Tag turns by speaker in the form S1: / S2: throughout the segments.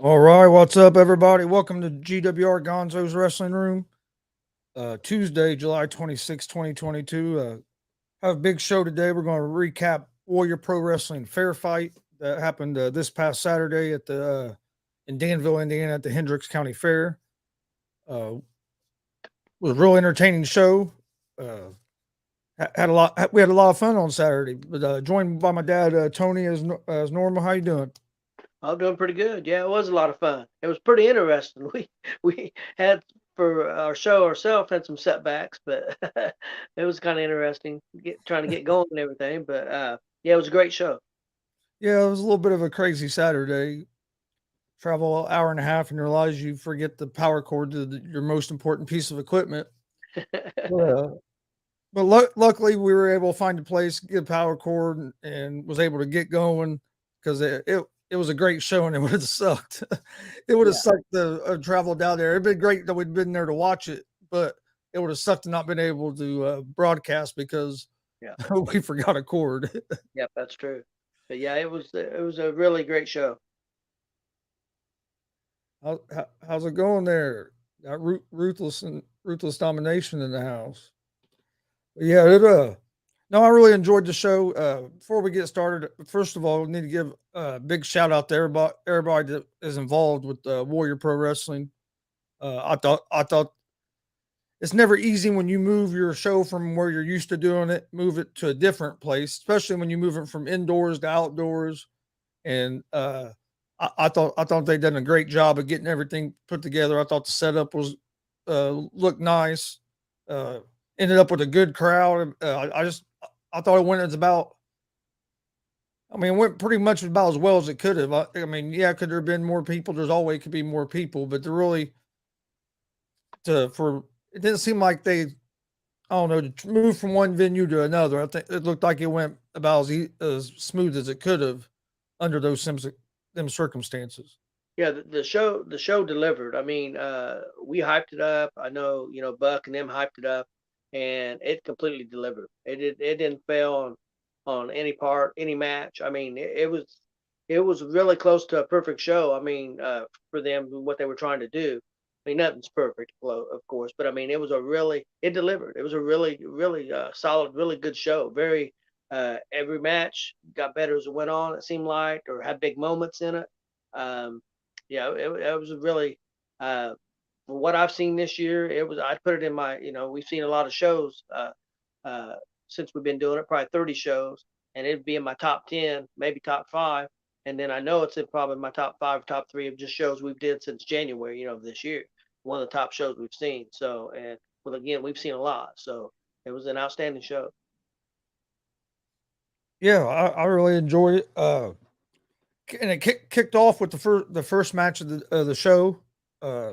S1: All right, what's up, everybody? Welcome to G.W.R. Gonzo's Wrestling Room. Tuesday, July 26, 2022. Have a big show today. We're going to recap Warrior Pro Wrestling Fair Fight that happened this past Saturday at the in Danville, Indiana, at the Hendricks County Fair. Was a real entertaining show. Had a lot. We had a lot of fun on Saturday. But joined by my dad, Tony, as normal. How you doing?
S2: I'm doing pretty good. Yeah, it was a lot of fun. It was pretty interesting. We had for our show ourselves had some setbacks, but it was kind of interesting trying to get going and everything. But yeah, it was a great show.
S1: Yeah, it was a little bit of a crazy Saturday. Travel an hour and a half and realize you forget the power cord to your most important piece of equipment. Yeah. But luckily, we were able to find a place, get a power cord, and was able to get going because it was a great show and it would have sucked. It would have
S2: Yeah,
S1: sucked to travel down there. It'd been great that we'd been there to watch it, but it would have sucked to not been able to broadcast because
S2: yeah,
S1: we forgot a cord.
S2: yeah. That's true. But yeah, it was a really great show.
S1: How's it going there? Got ruthless domination in the house. Yeah, no, I really enjoyed the show. Before we get started, first of all, we need to give a big shout out to everybody that is involved with Warrior Pro Wrestling. I thought it's never easy when you move your show from where you're used to doing it, move it to a different place, especially when you move it from indoors to outdoors. And I thought they done a great job of getting everything put together. I thought the setup was looked nice. Uh, Ended up with a good crowd. I thought it went as about. I mean, it went pretty much about as well as it could have. I mean, yeah, could there have been more people? There's always could be more people, but to really to for it didn't seem like they I don't know to move from one venue to another. I think it looked like it went about as smooth as it could have under them circumstances.
S2: Yeah, the show delivered. I mean, we hyped it up. I know, Buck and them hyped it up, and it completely delivered. It didn't fail on any part, any match. I mean, it was really close to a perfect show. I mean, for them what they were trying to do. I mean, nothing's perfect, of course, but I mean, it delivered. It was a really solid, really good show. Very every match got better as it went on. It seemed like, or had big moments in it. Um, yeah, it was really uh, from what I've seen this year. It was I put it in my we've seen a lot of shows uh, since we've been doing it, probably 30 shows, and it'd be in my top 10, maybe top five, and then I know it's in probably my top five, top three of just shows we've did since January, of this year. one of the top shows we've seen. So, and well, again, we've seen a lot. So it was an outstanding show.
S1: Yeah, I really enjoyed it. And it kicked off with the first match of the show. Uh,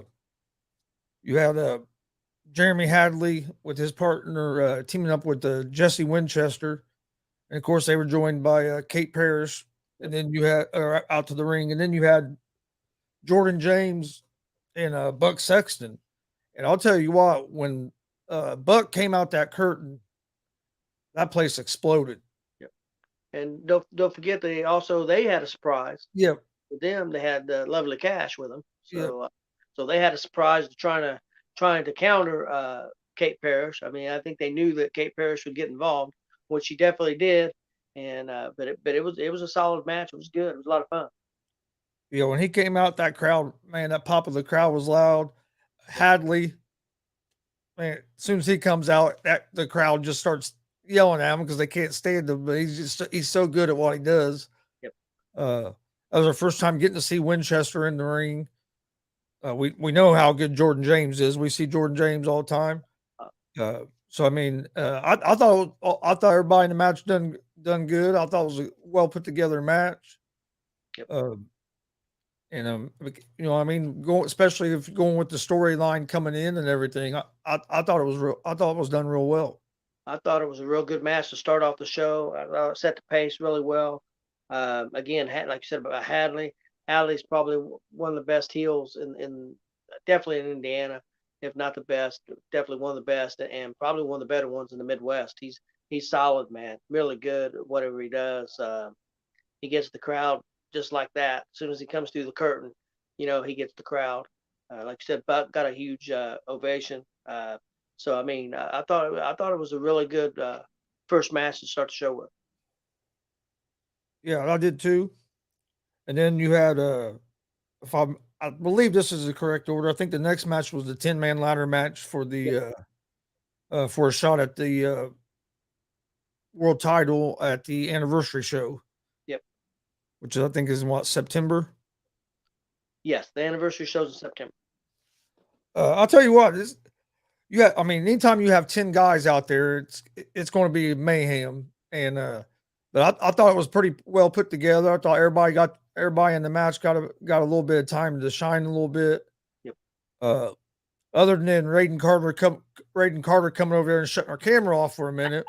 S1: you had Jeremy Hadley with his partner teaming up with Jesse Winchester, and of course they were joined by Kate Parrish, and then you had out to the ring, and then you had Jordan James and Buck Sexton. And I'll tell you what, when Buck came out that curtain, that place exploded.
S2: Yep. And don't forget they had a surprise
S1: Yep,
S2: with them. They had Lovely Cash with them.
S1: yep.
S2: So they had a surprise trying to counter Kate Parrish. I mean, I think they knew that Kate Parrish would get involved, which she definitely did. And but it was a solid match. It was good. It was a lot of fun.
S1: You know, when he came out, that crowd, man, that pop of the crowd was loud. Hadley, man, as soon as he comes out, that the crowd just starts yelling at him because they can't stand him. But he's so good at what he does.
S2: Yep.
S1: Uh, that was our first time getting to see Winchester in the ring. We know how good Jordan James is. We see Jordan James all the time.
S2: Uh,
S1: So I mean, I thought everybody in the match done good. I thought it was a well put together match.
S2: yep.
S1: Um, and I mean, especially if you're going with the storyline coming in and everything. I thought it was real. I thought it was done real well.
S2: I thought it was a real good match to start off the show. I thought it set the pace really well. Again, like you said about Hadley, Hadley's probably one of the best heels in definitely in Indiana, if not the best. Definitely one of the best, and probably one of the better ones in the Midwest. He's solid, man. Really good at whatever he does. He gets the crowd just like that. As soon as he comes through the curtain, he gets the crowd. Like you said, Buck got a huge ovation. So I mean, I thought it was a really good first match to start the show with.
S1: Yeah, I did too. And then you had if I believe this is the correct order. I think the next match was the 10-man ladder match for
S2: Yep,
S1: for a shot at the world title at the anniversary show,
S2: yep,
S1: which I think is in what, September.
S2: yes. The anniversary shows in September.
S1: I'll tell you what, I mean, anytime you have 10 guys out there, it's going to be mayhem. And but I thought it was pretty well put together. I thought everybody in the match got a little bit of time to shine a little bit.
S2: Yep.
S1: Uh, Other than Raiden Carter coming over there and shutting our camera off for a minute.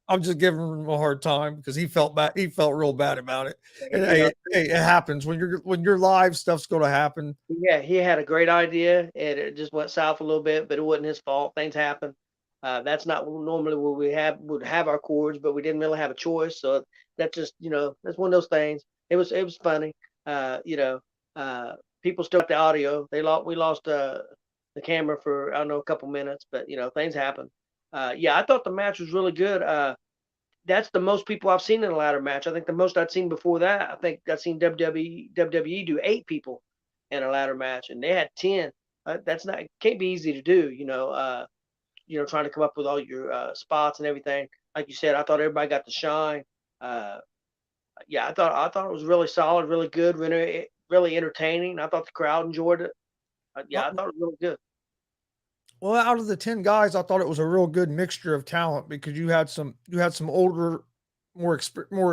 S1: I'm just giving him a hard time because he felt bad. He felt real bad about it. And
S2: You know,
S1: hey, it happens when you're live. Stuff's going to happen.
S2: yeah, he had a great idea, and it just went south a little bit, but it wasn't his fault. Things happen. That's not normally where would have our chords, but we didn't really have a choice. So that's just that's one of those things. It was funny. You know, people still got the audio. We lost the camera for I don't know a couple minutes, but things happen. Yeah, I thought the match was really good. That's the most people I've seen in a ladder match. I think the most I'd seen before that. I think I've seen WWE do 8 people in a ladder match, and they had 10. That's not can't be easy to do. Trying to come up with all your spots and everything. Like you said, I thought everybody got to shine. Uh, yeah, I thought it was really solid, really good, really entertaining. I thought the crowd enjoyed it.
S1: Uh,
S2: Yeah, I thought it was really good.
S1: Well, out of the 10 guys, I thought it was a real good mixture of talent because you had some older, more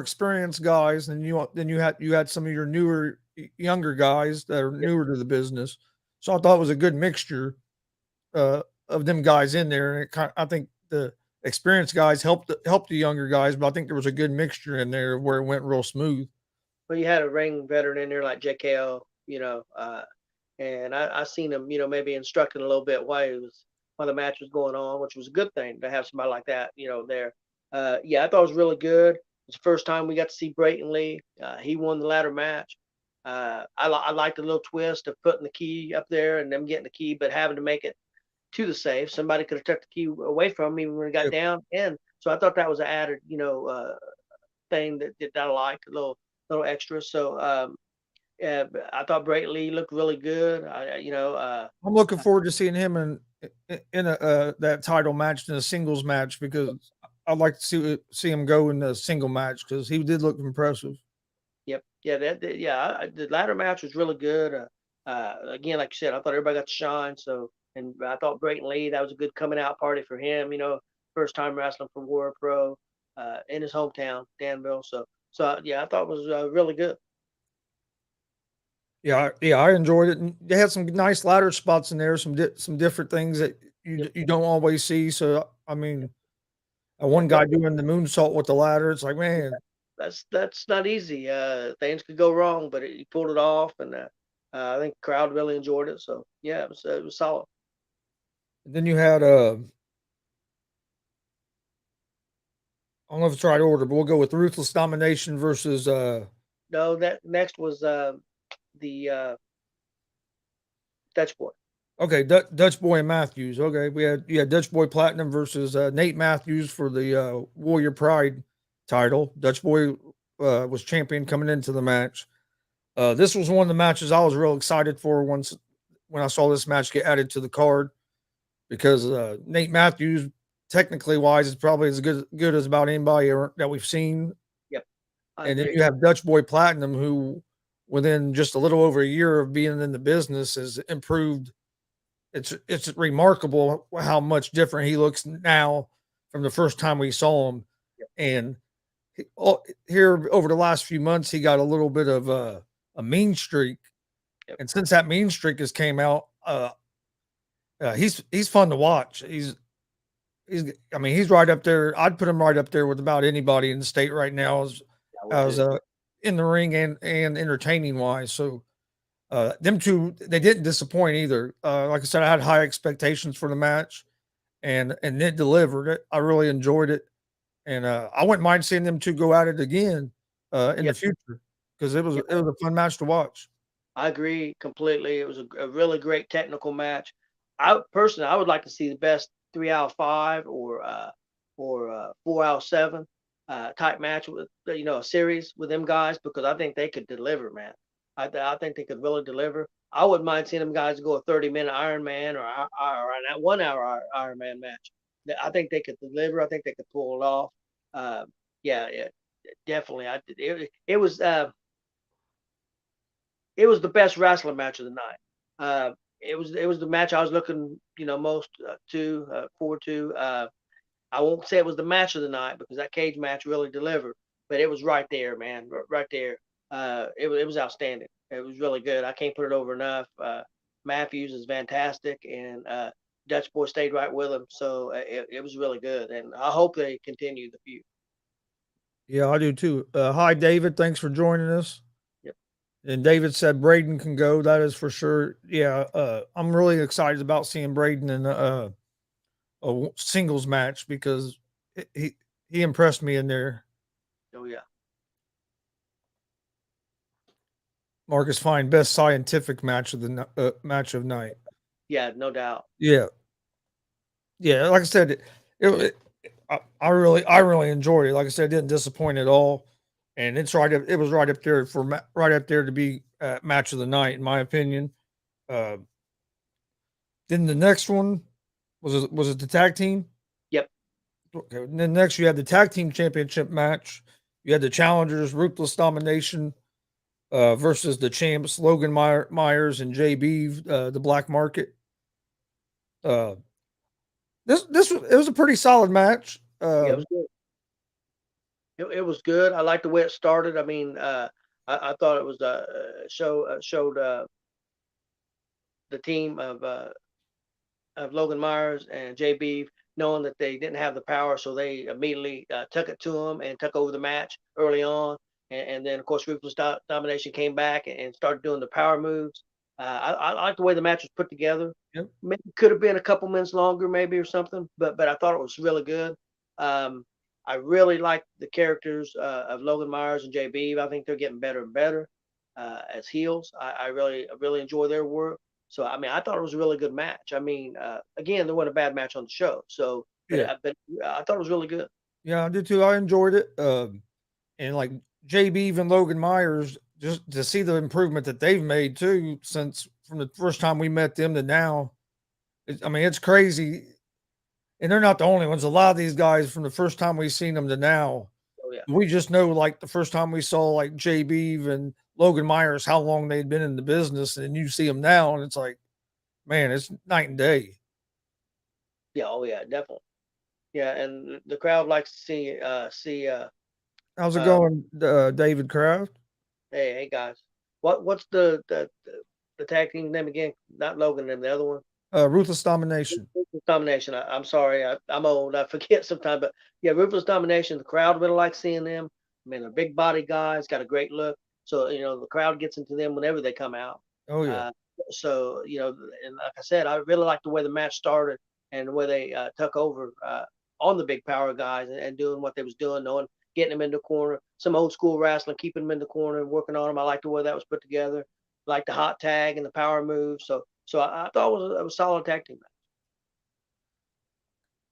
S1: experienced guys, and you had some of your younger guys that are
S2: Yep.
S1: newer to the business. So I thought it was a good mixture of them guys in there, and I think the experienced guys helped the younger guys, but I think there was a good mixture in there where it went real smooth.
S2: Well, you had a ring veteran in there like J.K.O. And I seen him, maybe instructing a little bit while the match was going on, which was a good thing to have somebody like that, there. Yeah, I thought it was really good. It's the first time we got to see Brayton Lee. He won the ladder match. I liked the little twist of putting the key up there and them getting the key, but having to make it to the safe. Somebody could have took the key away from me when it got
S1: Yeah.
S2: down. And so I thought that was an added, thing that I liked, a little extra. So yeah, but I thought Brayton Lee looked really good.
S1: I'm looking forward to seeing him in that title match in a singles match because I'd like to see him go in a single match because he did look impressive.
S2: yep, yeah, the ladder match was really good. Again, like you said, I thought everybody got to shine. So, and I thought Brayton Lee, that was a good coming out party for him. First time wrestling for War Pro in his hometown, Danville. So yeah, I thought it was really good.
S1: Yeah, I enjoyed it, and they had some nice ladder spots in there, some different things that
S2: Yep.
S1: you don't always see. So I mean, one
S2: That,
S1: guy doing the moonsault with the ladder, it's like, man.
S2: that's not easy. Things could go wrong, but he pulled it off, and I think the crowd really enjoyed it. So yeah, it was solid.
S1: And then you had I don't know if it's the right order, but we'll go with Ruthless Domination versus
S2: No, that next was the Dutch boy.
S1: okay, Dutch Boy and Matthews. Okay, we had Dutch Boy Platinum versus Nate Matthews for the Warrior Pride title. Dutch Boy was champion coming into the match. This was one of the matches I was real excited for once when I saw this match get added to the card because Nate Matthews, technically wise, is probably as good as about anybody that we've seen.
S2: Yep, I
S1: And then
S2: agree.
S1: you have Dutch Boy Platinum, who within just a little over a year of being in the business has improved. It's remarkable how much different he looks now from the first time we saw him.
S2: Yep,
S1: And here over the last few months, he got a little bit of a mean streak,
S2: yep.
S1: and since that mean streak has came out, he's fun to watch. I mean, he's right up there. I'd put him right up there with about anybody in the state right now
S2: I would
S1: as
S2: too.
S1: in the ring and entertaining wise. So them two, they didn't disappoint either. Like I said, I had high expectations for the match, and it delivered it. I really enjoyed it, and I wouldn't mind seeing them two go at it again in
S2: Yep,
S1: the future because
S2: yep.
S1: it was a fun match to watch.
S2: I agree completely. It was a really great technical match. I personally, I would like to see the best 3 out of 5 or 4 out of 7 type match with a series with them guys because I think they could deliver, man. I think they could really deliver. I wouldn't mind seeing them guys go a 30-minute Iron Man or an 1 hour Iron Man match. I think they could deliver. I think they could pull it off. Uh, yeah, yeah, definitely. It was the best wrestling match of the night. It was the match I was looking, most forward to. I won't say it was the match of the night because that cage match really delivered, but it was right there, man, right there. It was outstanding. It was really good. I can't put it over enough. Matthews is fantastic, and Dutch Boy stayed right with him, so it was really good. And I hope they continue the feud.
S1: Yeah, I do too. Hi, David. Thanks for joining us.
S2: Yep.
S1: And David said Braden can go. That is for sure. Yeah, I'm really excited about seeing Braden in singles match because he impressed me in there.
S2: Oh yeah.
S1: Marcus Fine, best scientific match of the match of night.
S2: Yeah, no doubt.
S1: Yeah, yeah. Like I said, I really enjoyed it. Like I said, it didn't disappoint at all, and it was right up there right up there to be match of the night in my opinion. Uh, then the next one was it the tag team?
S2: Yep.
S1: Okay. And then next you had the tag team championship match. You had the challengers, Ruthless Domination versus the champs, Logan Myers and JB, the Black Market. Uh, it was a pretty solid match.
S2: Yeah, it was good. It was good. I like the way it started. I mean, I thought it was showed the team of Logan Myers and JB knowing that they didn't have the power, so they immediately took it to him and took over the match early on. And then, of course, Ruthless Domination came back and started doing the power moves. I like the way the match was put together.
S1: Yep.
S2: Maybe could have been a couple minutes longer, maybe or something, but I thought it was really good. Um, I really like the characters of Logan Myers and JB. I think they're getting better and better as heels. I really enjoy their work. So I mean, I thought it was a really good match. I mean, again, there wasn't a bad match on the show. So, but
S1: Yeah.
S2: I thought it was really good.
S1: Yeah, I did too. I enjoyed it. And like JB even Logan Myers, just to see the improvement that they've made too since from the first time we met them to now. I mean, it's crazy. And they're not the only ones. A lot of these guys from the first time we seen them to now,
S2: Oh yeah,
S1: we just know like the first time we saw like JB and Logan Myers how long they'd been in the business, and you see them now, and it's like, man, it's night and day.
S2: Yeah, oh yeah, definitely. Yeah, and the crowd likes to see
S1: How's it
S2: uh
S1: going, David Kraft?
S2: hey guys. What's the tag team name again? Not Logan and the other one.
S1: Ruthless Domination.
S2: Ruthless Domination. I'm sorry, I'm old. I forget sometimes, but yeah, Ruthless Domination. The crowd really likes seeing them. I mean, they're big body guys, got a great look. So the crowd gets into them whenever they come out.
S1: Oh yeah.
S2: Uh, so and like I said, I really like the way the match started and the way they took over on the big power guys and doing what they was doing, knowing getting them in the corner. Some old school wrestling, keeping them in the corner and working on them. I like the way that was put together. Like the hot tag and the power move. So I thought it was a solid tag team match.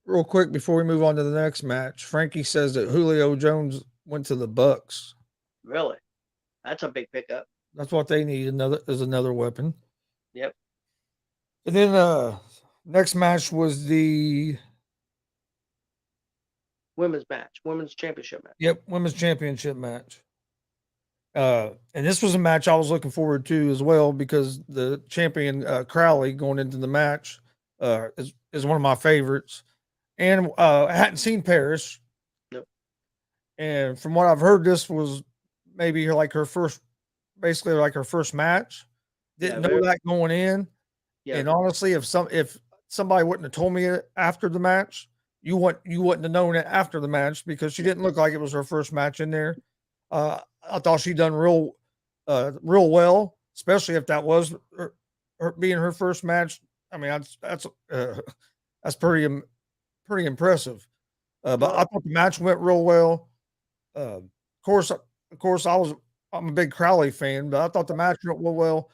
S1: Real quick before we move on to the next match, Frankie says that Julio Jones went to the Bucks.
S2: Really, that's a big pickup.
S1: That's what they need. Another weapon.
S2: Yep,
S1: And then next match was the
S2: women's match, women's championship match.
S1: women's championship match. And this was a match I was looking forward to as well because the champion Crowley going into the match is one of my favorites. And I hadn't seen Paris,
S2: Yep.
S1: and from what I've heard, this was maybe like her first, basically like her first match.
S2: Yeah,
S1: Didn't know that going in,
S2: yeah,
S1: and honestly, if somebody wouldn't have told me it after the match, you wouldn't have known it after the match because she didn't look like it was her first match in there. I thought she done real well, especially if that was her being her first match. I mean, that's pretty impressive. But
S2: well,
S1: I thought the match went real well. Of course, I'm a big Crowley fan, but I thought the match went real well.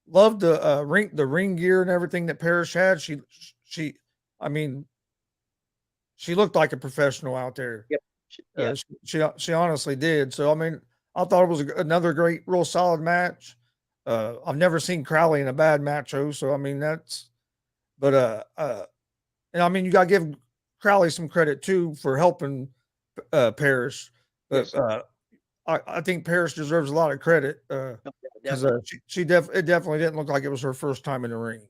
S1: Loved the ring gear and everything that Parrish had. She, I mean, she looked like a professional out there.
S2: yep, yeah.
S1: She honestly did. So I mean, I thought it was another great, real solid match. I've never seen Crowley in a bad match, so I mean that's. But and I mean you gotta give Crowley some credit too for helping Parrish. But
S2: Yes,
S1: I think Parrish deserves a lot of credit because
S2: definitely.
S1: it definitely didn't look like it was her first time in the ring.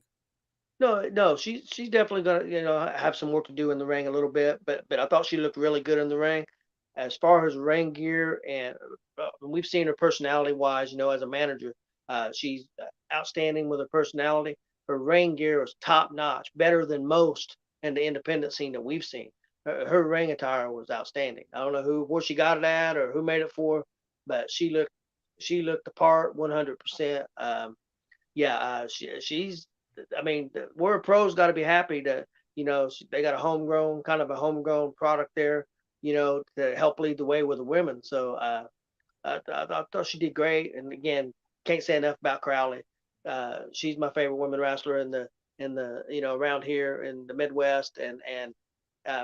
S2: No, no, she's definitely gonna have some work to do in the ring a little bit, but I thought she looked really good in the ring. As far as ring gear and we've seen her personality wise, as a manager, she's outstanding with her personality. Her ring gear is top notch, better than most in the independent scene that we've seen. Her ring attire was outstanding. I don't know where she got it at or who made it for, her, but she looked the part 100%. Yeah, she's. I mean, we're pros got to be happy to, they got a homegrown product there, to help lead the way with the women. So I thought she did great. And again, can't say enough about Crowley. She's my favorite women wrestler in the around here in the Midwest, and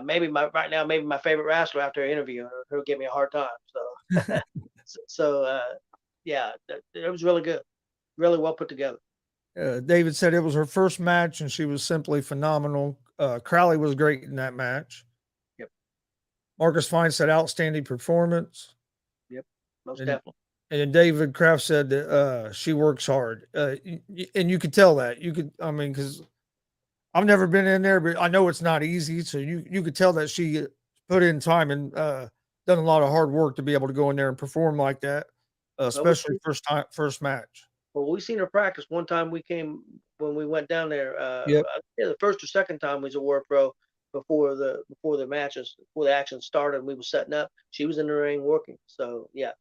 S2: maybe maybe my favorite wrestler after interviewing her. He'll give me a hard time. So yeah, it was really good, really well put together.
S1: David said it was her first match and she was simply phenomenal. Crowley was great in that match.
S2: Yep.
S1: Marcus Fine said outstanding performance.
S2: Yep, most
S1: And,
S2: definitely.
S1: and David Kraft said that she works hard. And you could tell that. I mean, because I've never been in there, but I know it's not easy. So you could tell that she put in time and done a lot of hard work to be able to go in there and perform like that,
S2: Well, we
S1: especially first match.
S2: well, we seen her practice one time we came when we went down there.
S1: Yep.
S2: Yeah, the first or second time we was a War Pro before the matches before the action started. And we was setting up. She was in the ring working. So yeah,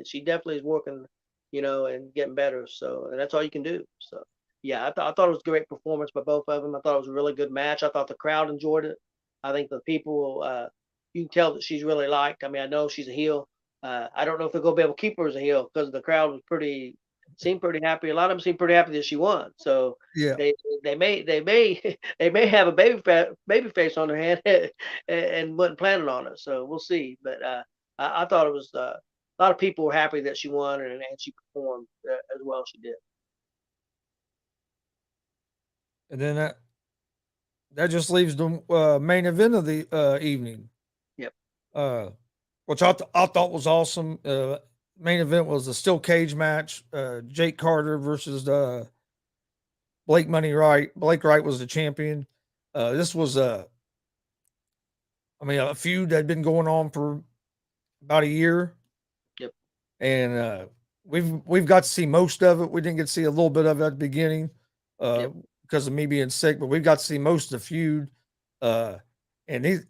S2: she definitely is working, and getting better. So and that's all you can do. So yeah, I thought it was a great performance by both of them. I thought it was a really good match. I thought the crowd enjoyed it. I think the people, you can tell that she's really liked. I mean, I know she's a heel. I don't know if they're gonna be able to keep her as a heel because the crowd was seemed pretty happy. A lot of them seemed pretty happy that she won. So
S1: Yeah.
S2: they may they may have a baby face on their hand and wasn't planning on it. So we'll see. But I thought it was a lot of people were happy that she won and she performed as well as she did.
S1: And then that just leaves the main event of the evening,
S2: Yep.
S1: uh, which I thought was awesome. main event was a steel cage match. Jake Carter versus Blake Wright was the champion. This was a feud that had been going on for about a year,
S2: Yep.
S1: and we've got to see most of it. We didn't get to see a little bit of it at the beginning uh,
S2: Yep.
S1: because of me being sick, but we've got to see most of the feud, uh, and it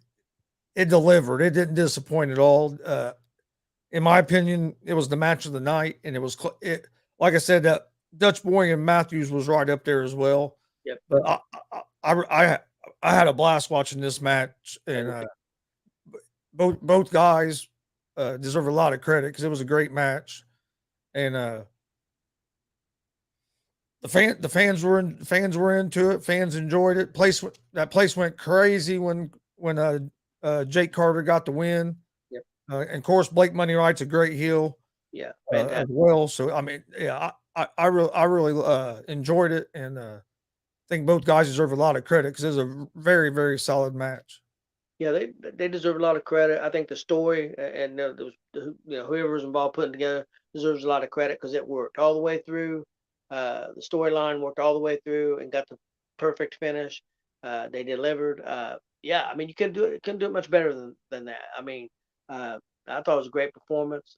S1: delivered. It didn't disappoint at all. In my opinion, it was the match of the night, and it was like I said, that Dutch Boy and Matthews was right up there as well.
S2: Yep.
S1: But I had a blast watching this match, and both guys deserve a lot of credit because it was a great match, and fans were into it. Fans enjoyed it. That place went crazy when Jake Carter got the win.
S2: Yep.
S1: And of course, Blake Money Wright's a great heel
S2: Yeah.
S1: as
S2: Fantastic.
S1: well. So I mean, yeah, I really enjoyed it, and think both guys deserve a lot of credit because it was a very very solid match.
S2: Yeah, they deserve a lot of credit. I think the story and whoever was involved putting together deserves a lot of credit because it worked all the way through. The storyline worked all the way through and got the perfect finish. They delivered. Yeah, I mean you couldn't do it. Couldn't do it much better than that. I mean, uh, I thought it was a great performance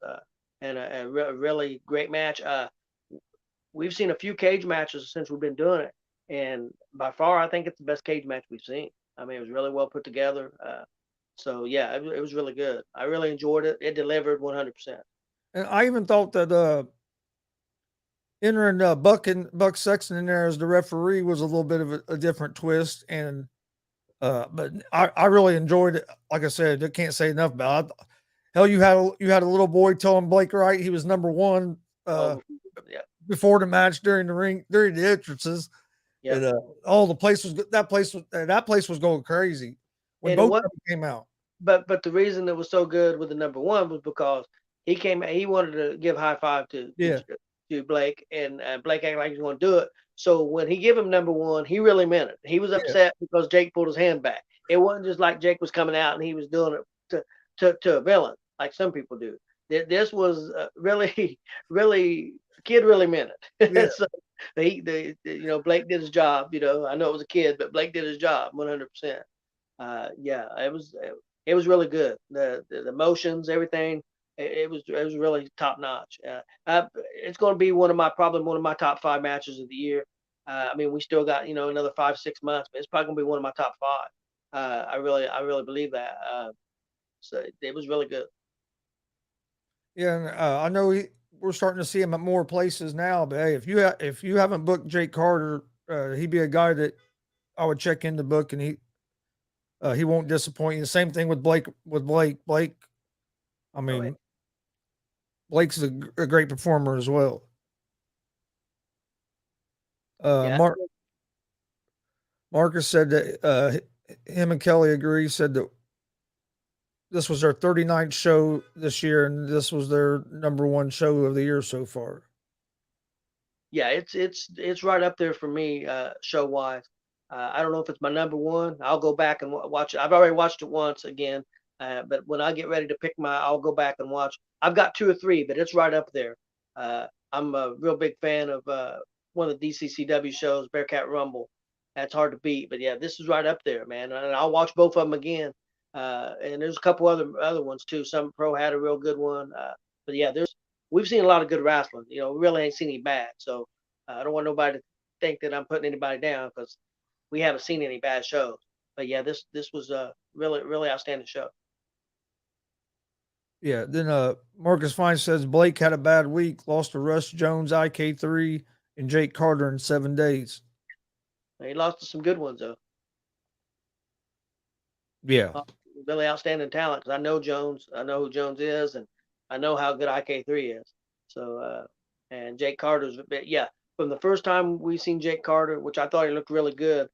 S2: and a really great match. We've seen a few cage matches since we've been doing it, and by far, I think it's the best cage match we've seen. I mean, it was really well put together. So yeah, it was really good. I really enjoyed it. It delivered 100%.
S1: And I even thought that entering Buck Sexton in there as the referee was a little bit of a different twist, and but I really enjoyed it. Like I said, I can't say enough about it. Hell, you had a little boy telling Blake Wright he was number one uh,
S2: Oh, yeah,
S1: before the match during the entrances,
S2: yeah.
S1: and all the place was that place was going crazy when
S2: And it
S1: both
S2: was
S1: of them came out.
S2: but the reason it was so good with the number one was because he wanted to give high five
S1: Yeah,
S2: to Blake, and Blake acted like he was going to do it. So when he gave him number one, he really meant it. He was
S1: yeah,
S2: upset because Jake pulled his hand back. It wasn't just like Jake was coming out and he was doing it to a villain like some people do. This was really really kid really meant
S1: yeah.
S2: it. So Blake did his job. I know it was a kid, but Blake did his job 100%. Yeah, it was really good. The emotions, everything, it was really top notch. It's going to be probably one of my top five matches of the year. I mean, we still got another 5 6 months, but it's probably going to be one of my top five. I really believe that. So it was really good.
S1: Yeah, and, I know we're starting to see him at more places now. But hey, if you haven't booked Jake Carter, he'd be a guy that I would check in the book, and he won't disappoint you. Same thing with Blake. Blake, I
S2: Oh,
S1: mean, Blake's a great performer as well.
S2: yeah,
S1: Mark Marcus said that him and Kelly agree. Said that this was their 39th show this year, and this was their number one show of the year so far.
S2: yeah, it's right up there for me, show wise. I don't know if it's my number one. I'll go back and watch it. I've already watched it once again, but when I get ready to pick I'll go back and watch. I've got two or three, but it's right up there. I'm a real big fan of one of the DCCW shows, Bearcat Rumble. That's hard to beat, but yeah, this is right up there, man. And I'll watch both of them again. And there's a couple other ones too. Some Pro had a real good one, but yeah, we've seen a lot of good wrestling. We really ain't seen any bad. So I don't want nobody to think that I'm putting anybody down because we haven't seen any bad shows. But yeah, this was a really really outstanding show.
S1: Yeah. Then Marcus Fine says Blake had a bad week, lost to Russ Jones, IK3, and Jake Carter in 7 days.
S2: He lost to some good ones though.
S1: Yeah.
S2: Really outstanding talent because I know Jones. I know who Jones is, and I know how good IK3 is. So and Jake Carter's a bit, yeah. From the first time we seen Jake Carter, which I thought he looked really good,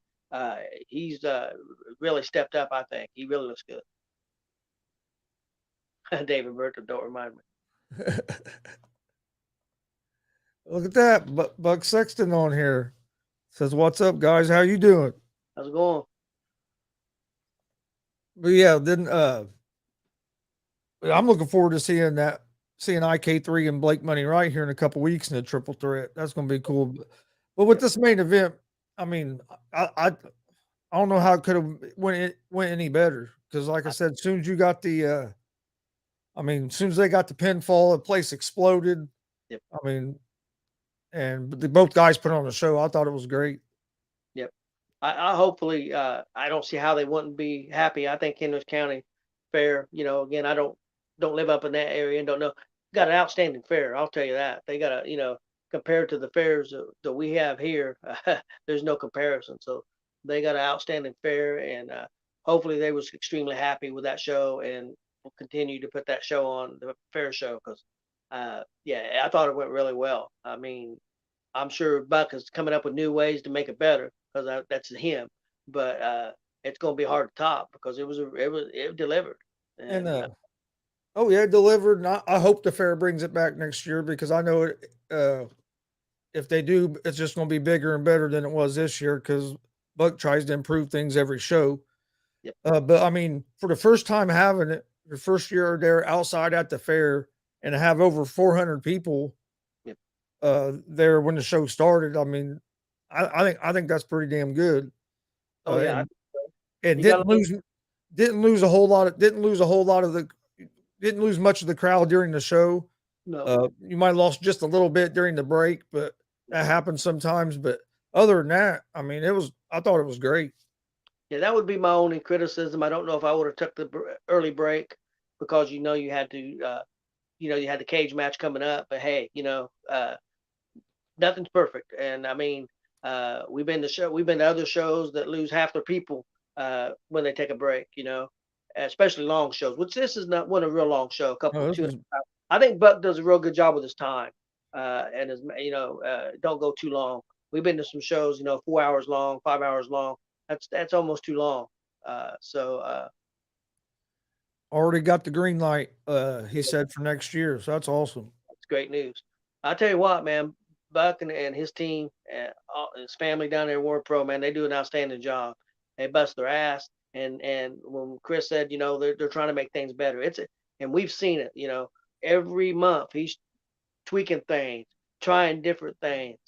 S2: he's really stepped up. I think he really looks good. David Burton, don't remind me.
S1: Look at that. Buck Sexton on here says, "What's up, guys? How you doing?"
S2: How's it going?
S1: But yeah, then I'm looking forward to seeing that seeing IK3 and Blake Money right here in a couple weeks in the triple threat. That's going to be cool. But with this main event, I mean, I don't know how it could have went any better because, like I said, as soon as you got as soon as they got the pinfall, the place exploded.
S2: Yep.
S1: I mean, and both guys put on a show. I thought it was great.
S2: Yep. I hopefully I don't see how they wouldn't be happy. I think Henry County Fair, again, I don't live up in that area and don't know. Got an outstanding fair, I'll tell you that. They got a, compared to the fairs that we have here, there's no comparison. So they got an outstanding fair, and hopefully they was extremely happy with that show and will continue to put that show on the fair show because yeah, I thought it went really well. I mean, I'm sure Buck is coming up with new ways to make it better because that's him. But it's going to be hard to top because it delivered.
S1: And
S2: And
S1: oh yeah, it delivered. And I hope the fair brings it back next year because I know it. If they do, it's just going to be bigger and better than it was this year because Buck tries to improve things every show.
S2: yep,
S1: But I mean, for the first time having it, your first year there outside at the fair, and to have over 400 people
S2: yep.
S1: there when the show started, I mean, I think that's pretty damn good.
S2: Oh yeah,
S1: And and
S2: you got
S1: didn't lose a whole lot of the didn't lose much of the crowd during the show.
S2: no.
S1: You might have lost just a little bit during the break, but that happens sometimes. But other than that, I mean, I thought it was great.
S2: Yeah, that would be my only criticism. I don't know if I would have took the early break because you had to you had the cage match coming up. But hey, nothing's perfect. And I mean, we've been to other shows that lose half their people when they take a break, especially long shows, which this is not one a real long show, a couple
S1: No,
S2: of
S1: this
S2: two.
S1: was
S2: I think Buck does a real good job with his time. And don't go too long. We've been to some shows, 4 hours long, 5 hours long. That's almost too long. So
S1: already got the green light. He said for next year, so that's awesome.
S2: it's great news. I tell you what, man, Buck and his team and his family down there at War Pro, man, they do an outstanding job. They bust their ass. And when Chris said, they're trying to make things better, and we've seen it. Every month he's tweaking things, trying different things,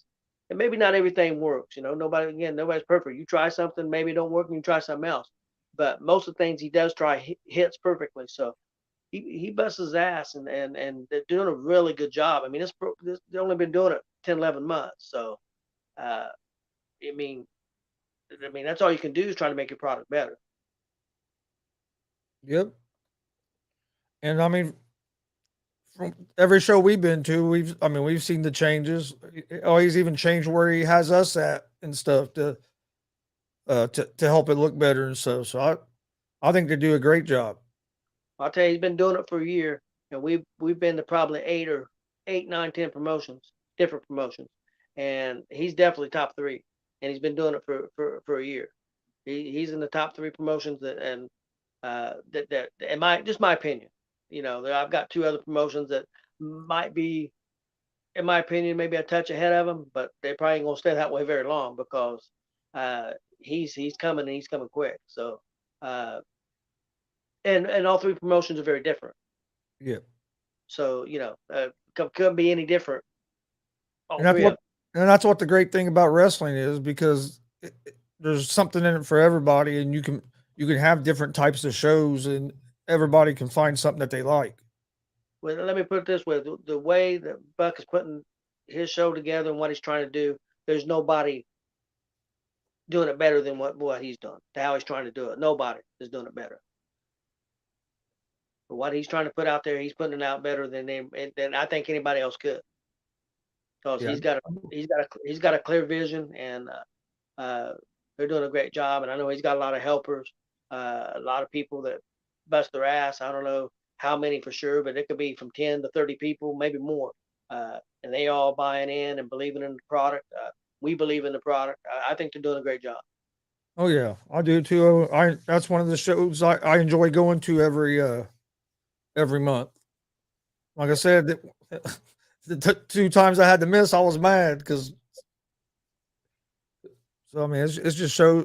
S2: and maybe not everything works. Nobody's perfect. You try something, maybe it don't work, and you try something else. But most of the things he does try hits perfectly. So he busts his ass and they're doing a really good job. I mean, they've only been doing it 10, 11 months. So, uh, I mean, that's all you can do is try to make your product better.
S1: Yep. And I mean, from every show we've been to, we've seen the changes. Oh, he's even changed where he has us at and stuff to help it look better and stuff. So I think they do a great job.
S2: I'll tell you, he's been doing it for a year, and we've been to probably eight, 9, 10 promotions, different promotions, and he's definitely top three. And he's been doing it for a year. He's in the top three promotions and that in my opinion, I've got two other promotions that might be, in my opinion, maybe a touch ahead of him, but they probably ain't gonna stay that way very long because he's coming and he's coming quick. So uh, and all three promotions are very different.
S1: Yeah.
S2: So couldn't be any different. All
S1: And that's
S2: three of
S1: what and that's what the great thing about wrestling is because there's something in it for everybody, and you can have different types of shows, and everybody can find something that they like.
S2: Well, let me put it this way: the way that Buck is putting his show together and what he's trying to do, there's nobody doing it better than what he's done. How he's trying to do it, nobody is doing it better. For what he's trying to put out there, he's putting it out better than I think anybody else could. Because
S1: Yeah.
S2: he's got a clear vision, and they're doing a great job. And I know he's got a lot of helpers, a lot of people that bust their ass. I don't know how many for sure, but it could be from 10 to 30 people, maybe more. And they all buying in and believing in the product. We believe in the product. I think they're doing a great job.
S1: Oh yeah, I do too. I That's one of the shows I enjoy going to every month. Like I said, the two times I had to miss, I was mad because so I mean it's just show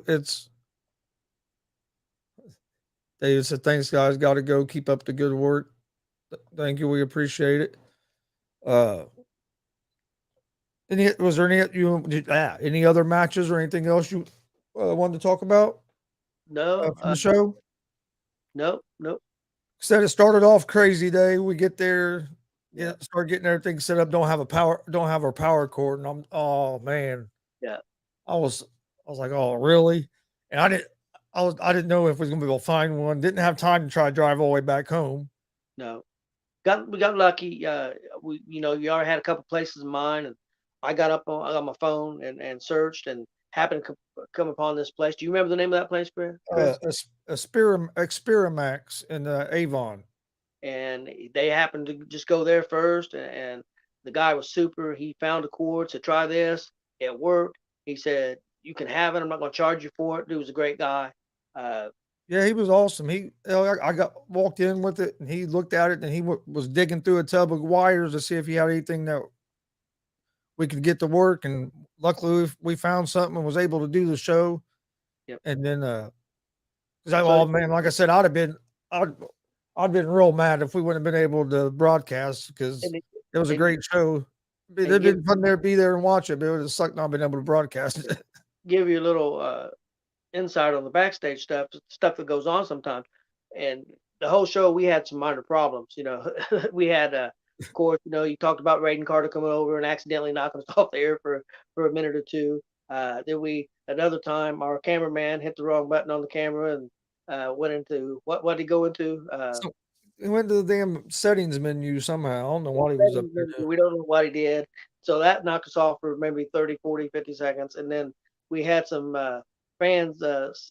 S1: they said thanks guys, got to go keep up the good work. Thank you. We appreciate it. Uh, was there any other matches or anything else you wanted to talk about
S2: No,
S1: from the show?
S2: no, nope.
S1: Said it started off crazy day. We get there,
S2: Yeah,
S1: start getting everything set up. Don't have our power cord, and oh man,
S2: yeah,
S1: I was I was like, oh really? And I didn't know if we was gonna be able to find one. Didn't have time to try to drive all the way back home.
S2: no. We got lucky. We you already had a couple places in mind, and I got my phone and searched and happened to come upon this place. Do you remember the name of that place, Chris?
S1: Experamax in Avon.
S2: And they happened to just go there first, and the guy was super. He found a cord, said try this. It worked. He said you can have it. I'm not going to charge you for it. Dude was a great guy. Uh,
S1: Yeah, he was awesome. I got walked in with it, and he looked at it, and he was digging through a tub of wires to see if he had anything that we could get to work. And luckily, we found something and was able to do the show.
S2: yep.
S1: And then,
S2: So
S1: oh man, like I said, I'd, I'd been real mad if we wouldn't have been able to broadcast because
S2: and
S1: it was a
S2: and
S1: great show.
S2: and
S1: It'd been fun there, be there and watch it, but it would have sucked not being able to broadcast it.
S2: give you a little insight on the backstage stuff that goes on sometimes. And the whole show, we had some minor problems. We had, of course, you talked about Raiden Carter coming over and accidentally knocking us off the air for a minute or two. Then another time, our cameraman hit the wrong button on the camera and went into what did he go into?
S1: So he went to the damn settings menu somehow. I don't know what he was up
S2: Settings
S1: there
S2: menu.
S1: doing.
S2: We don't know what he did. So that knocked us off for maybe 30, 40, 50 seconds. And then we had some fans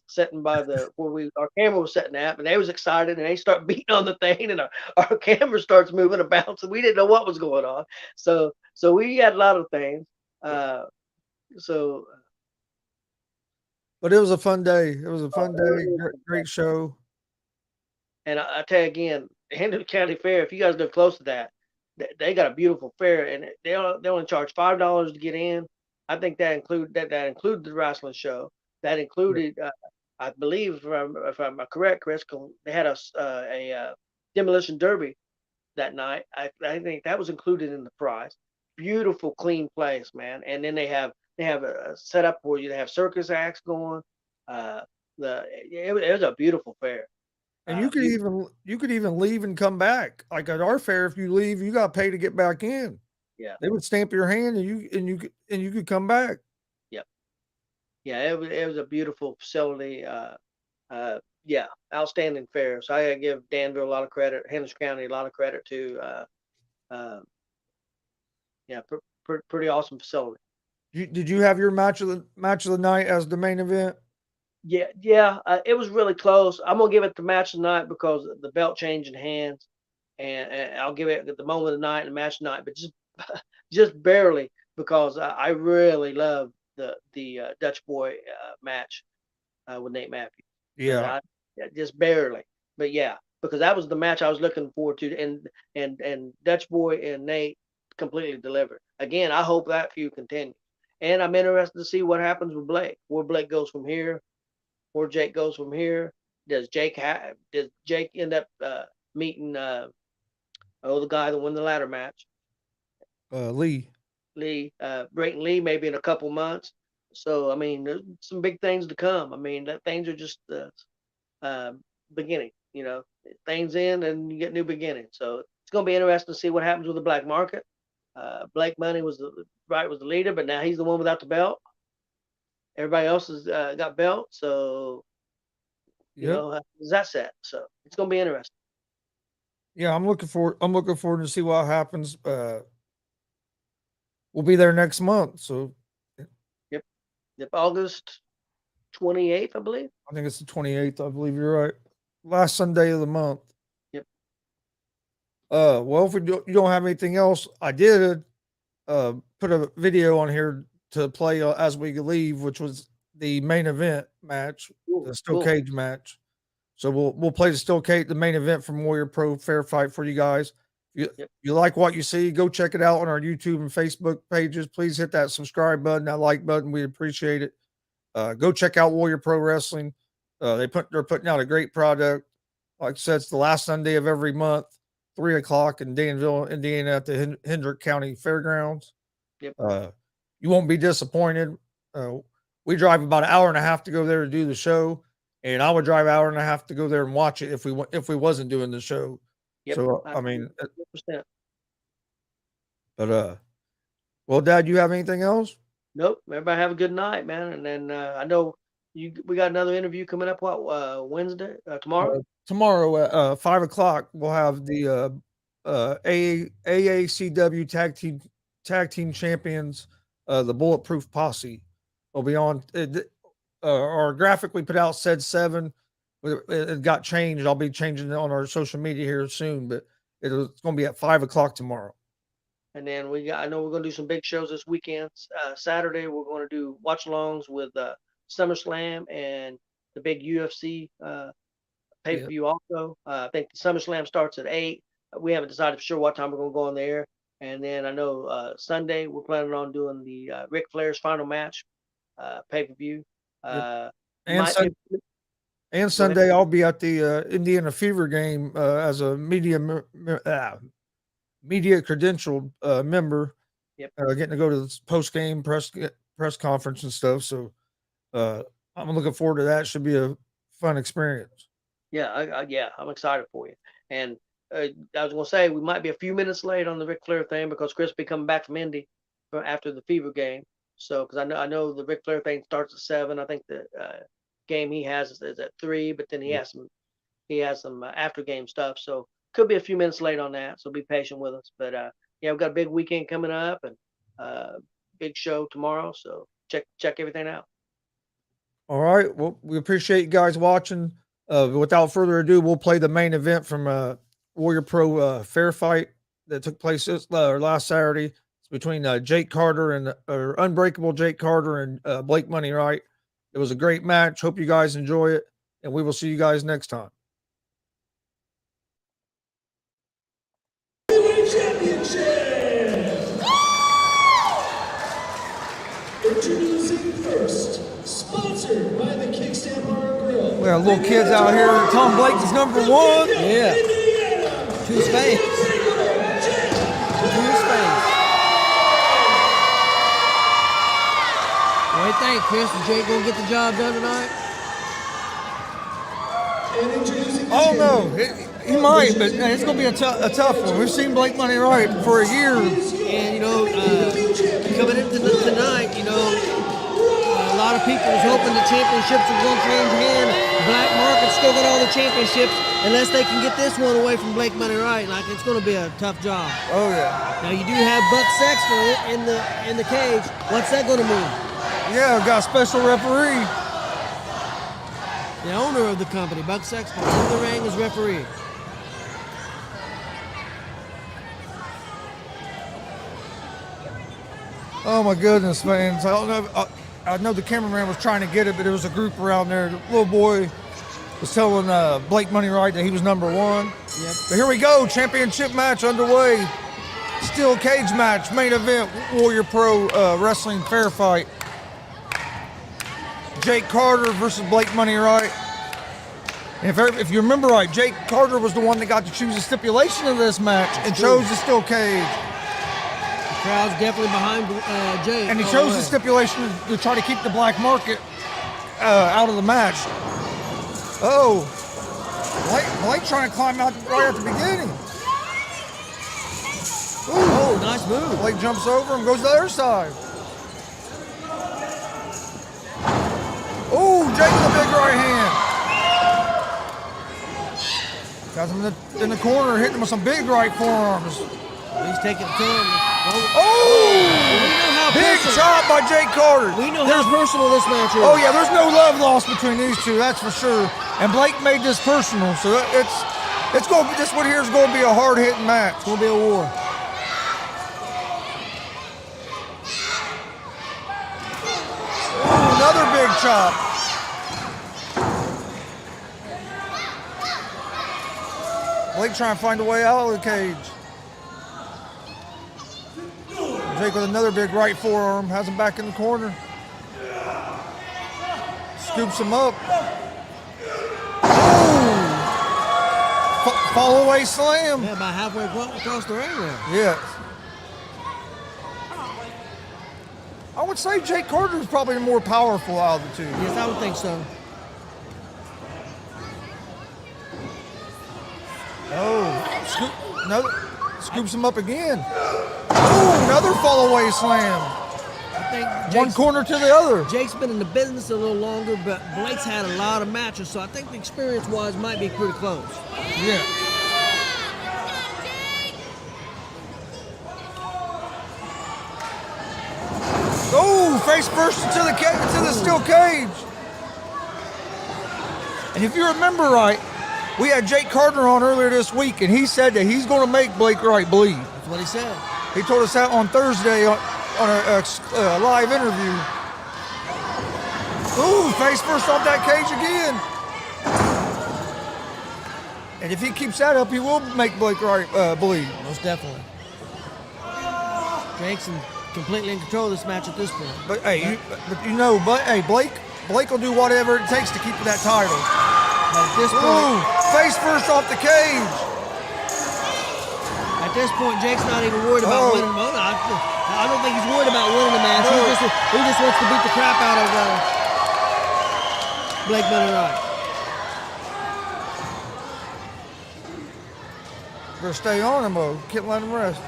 S2: sitting by our camera was setting at, and they was excited and they start beating on the thing and our camera starts moving and bouncing. We didn't know what was going on. So we had a lot of things. Uh, so
S1: But it was a fun day. It was a
S2: uh,
S1: fun day. Great show.
S2: And I tell you again, Hendon County Fair, if you guys live close to that, they got a beautiful fair, and they only charge $5 to get in. I think that included the wrestling show. That
S1: Yeah.
S2: included, I believe, if I'm correct, Chris, they had a demolition derby that night. I think that was included in the price. Beautiful, clean place, man. And then they have a setup for you. They have circus acts going. Uh, it was a beautiful fair.
S1: And
S2: Beautiful.
S1: you could even leave and come back. Like at our fair, if you leave, you got to pay to get back in.
S2: Yeah.
S1: They would stamp your hand, and you could come back.
S2: Yep. Yeah, it was a beautiful facility. Yeah, outstanding fair. So I gotta give Danville a lot of credit, Henderson County a lot of credit too. Uh, yeah, pretty awesome facility.
S1: Did you have your match of the night as the main event?
S2: Yeah, yeah, it was really close. I'm gonna give it the match of the night because the belt changing hands, and I'll give it the moment of the night and the match of the night, but just just barely because I really love the Dutch boy match with Nate Matthews. But
S1: Yeah,
S2: yeah, just barely. But yeah, because that was the match I was looking forward to, and Dutch Boy and Nate completely delivered. Again, I hope that feud continues, and I'm interested to see what happens with Blake. Where Blake goes from here, where Jake goes from here. Does Jake end up meeting the guy that won the ladder match,
S1: Lee.
S2: Lee, Brayton Lee, maybe in a couple months. So I mean, there's some big things to come. I mean, that things are just uh, beginning. Things end and you get new beginnings. So it's going to be interesting to see what happens with the black market. Blake Money was the leader, but now he's the one without the belt. Everybody else has got belts, so
S1: Yep.
S2: is that set? So it's going to be interesting.
S1: Yeah, I'm looking forward to see what happens. We'll be there next month, so
S2: Yep, yep. August 28th, I believe.
S1: I think it's the 28th. I believe you're right. Last Sunday of the month.
S2: Yep,
S1: Well, if you don't have anything else, I did put a video on here to play as we leave, which was the main event match,
S2: cool,
S1: the steel
S2: cool.
S1: cage match. So we'll play the main event from Warrior Pro Fair Fight for you guys.
S2: Yep,
S1: You like what you see, go check it out on our YouTube and Facebook pages. Please hit that subscribe button, that like button. We appreciate it. Go check out Warrior Pro Wrestling. They're putting out a great product. Like I said, it's the last Sunday of every month. 3 o'clock in Danville, Indiana at the Hendrick County Fairgrounds.
S2: Yep.
S1: You won't be disappointed. We drive about an hour and a half to go there to do the show, and I would drive an hour and a half to go there and watch it if we wasn't doing the show.
S2: Yep.
S1: So I mean,
S2: 100%.
S1: but well, Dad, you have anything else?
S2: Nope. Everybody have a good night, man. And then I know we got another interview coming up. What Wednesday? Tomorrow?
S1: Tomorrow at 5 o'clock, we'll have the AACW tag team champions, the Bulletproof Posse. Will be on. Our graphic we put out said 7. It got changed. I'll be changing it on our social media here soon, but it's going to be at 5 o'clock tomorrow.
S2: And then I know we're going to do some big shows this weekend. Saturday, we're going to do watch alongs with SummerSlam and the big UFC pay-per-view also. I think the SummerSlam starts at 8. We haven't decided for sure what time we're going to go on there. And then I know Sunday, we're planning on doing the Ric Flair's final match pay-per-view.
S1: And Sunday, I'll be at the Indiana Fever game as a media credentialed member.
S2: Yep.
S1: Getting to go to the post-game press conference and stuff. So I'm looking forward to that. Should be a fun experience.
S2: Yeah, I'm excited for you. And I was going to say, we might be a few minutes late on the Ric Flair thing because Chris will be coming back from Indy after the Fever game. So, because I know the Ric Flair thing starts at 7. I think the game he has is at 3, but then he has some after game stuff. So could be a few minutes late on that. So be patient with us. But we've got a big weekend coming up and big show tomorrow. So check everything out.
S1: All right. Well, we appreciate you guys watching. Without further ado, we'll play the main event from Warrior Pro Fair Fight that took place last Saturday. It's between Jake Carter and Unbreakable Jake Carter and Blake Money Wright. It was a great match. Hope you guys enjoy it, and we will see you guys next time.
S3: Introducing first, sponsored by the G.W.R Grill.
S1: We have little kids out here. Tom Blake is number 1.
S4: Yeah. Two Spain. What do you think, Chris? Is Jake gonna get the job done tonight?
S1: Oh no, he might, but it's going to be a tough one. We've seen Blake Money Wright for a year.
S4: And, coming into tonight, a lot of people was hoping the championships were going to change hands. Black Market still got all the championships unless they can get this one away from Blake Money Wright. Like, it's going to be a tough job.
S1: Oh, yeah.
S4: Now, you do have Buck Sexton in the cage. What's that going to mean?
S1: Yeah, we've got a special referee.
S4: The owner of the company, Buck Sexton, in the ring as referee.
S1: Oh my goodness, fans! I don't know. I know the cameraman was trying to get it, but there was a group around there. The little boy was telling Blake Money Wright that he was number 1.
S4: Yep.
S1: But here we go, championship match underway. Steel cage match, main event, Warrior Pro Wrestling Fair Fight. Jake Carter versus Blake Money Wright. And if you remember right, Jake Carter was the one that got to choose the stipulation of this match and chose the steel cage.
S4: The crowd's definitely behind Jake.
S1: And he chose the stipulation to try to keep the black market out of the match. Oh, Blake trying to climb out right at the beginning. Ooh.
S4: Oh, nice move.
S1: Blake jumps over him, goes to the other side. Oh, Jake with a big right hand. Got him in the corner, hitting him with some big right forearms.
S4: He's taking it to him.
S1: Oh! Big chop by Jake Carter.
S4: We know how personal this match is.
S1: Oh, yeah, there's no love lost between these two, that's for sure. And Blake made this personal, so it's going to be, this one here is going to be a hard-hitting match.
S4: It's going to be a war.
S1: Oh, another big chop. Blake trying to find a way out of the cage. Jake with another big right forearm, has him back in the corner. Scoops him up. Ooh. Fall away slam.
S4: Yeah, about halfway across the ring there.
S1: Yes. I would say Jake Carter is probably the more powerful out of the two.
S4: Yes, I would think so.
S1: Scoops him up again. Oh, another fall away slam.
S4: I think
S1: One corner to the other.
S4: Jake's been in the business a little longer, but Blake's had a lot of matches, so I think the experience-wise might be pretty close.
S1: Yeah. Oh, face first into the steel cage. And if you remember right, we had Jake Carter on earlier this week, and he said that he's going to make Blake Wright bleed.
S4: That's what he said.
S1: He told us that on Thursday on a live interview. Ooh, face first off that cage again. And if he keeps that up, he will make Blake Wright bleed.
S4: Most definitely. Jake's completely in control of this match at this point.
S1: But hey, Blake will do whatever it takes to keep that title.
S4: But at this point,
S1: Ooh, face first off the cage.
S4: At this point, Jake's not even worried about winning. I don't think he's worried about winning the match. He just wants to beat the crap out of Blake Wright.
S1: Better stay on him, though. Can't let him rest.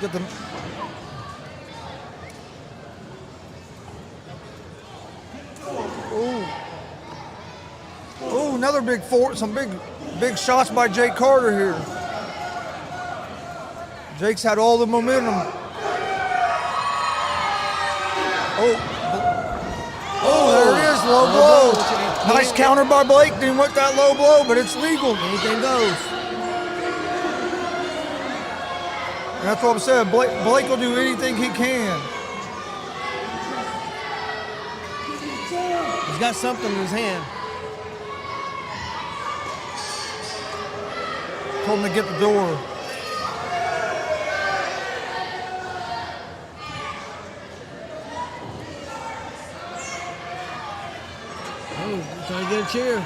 S1: Get them. Oh, another some big shots by Jake Carter here. Jake's had all the momentum. Oh, there it is, low blow. Nice counter by Blake. Didn't want that low blow, but it's legal.
S4: Anything goes.
S1: And that's what I'm saying. Blake will do anything he can.
S4: He's got something in his hand.
S1: Told him to get the door.
S4: Oh, trying to get a cheer.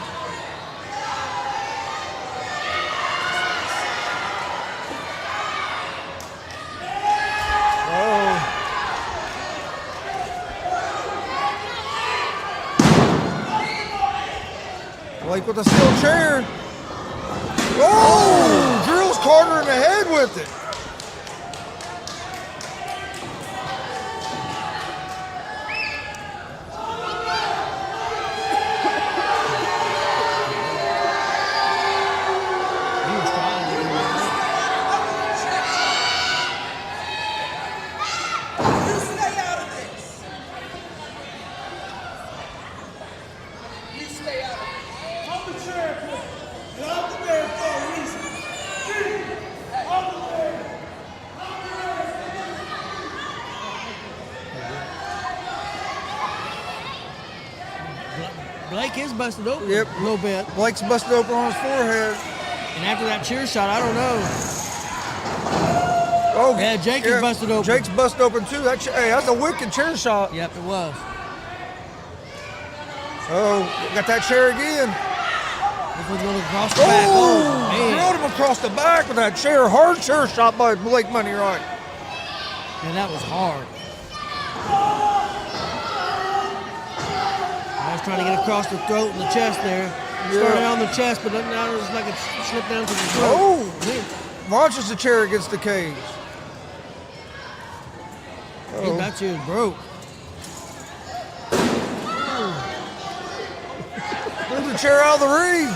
S1: Blake with a steel chair. Oh, drills Carter in the head with it.
S4: He was trying to get him.
S3: You stay out of this. You stay out of this. I'm the champion, and I'm the man for a reason. I'm the man.
S4: Blake is busted open
S1: Yep.
S4: a little bit.
S1: Blake's busted open on his forehead.
S4: And after that cheer shot, I don't know.
S1: Oh,
S4: Yeah, Jake is busted open.
S1: Jake's busted open too. That's a wicked chair shot.
S4: Yep, it was.
S1: Oh, got that chair again.
S4: This one's going to cross the back. Oh, man.
S1: Drilled him across the back with that chair. Hard chair shot by Blake Wright.
S4: And that was hard. I was trying to get across the throat and the chest there. Started on the chest, but now it was like it slipped down to the throat.
S1: Oh, launches the chair against the cage.
S4: That chair is broke.
S1: Move the chair out of the ring.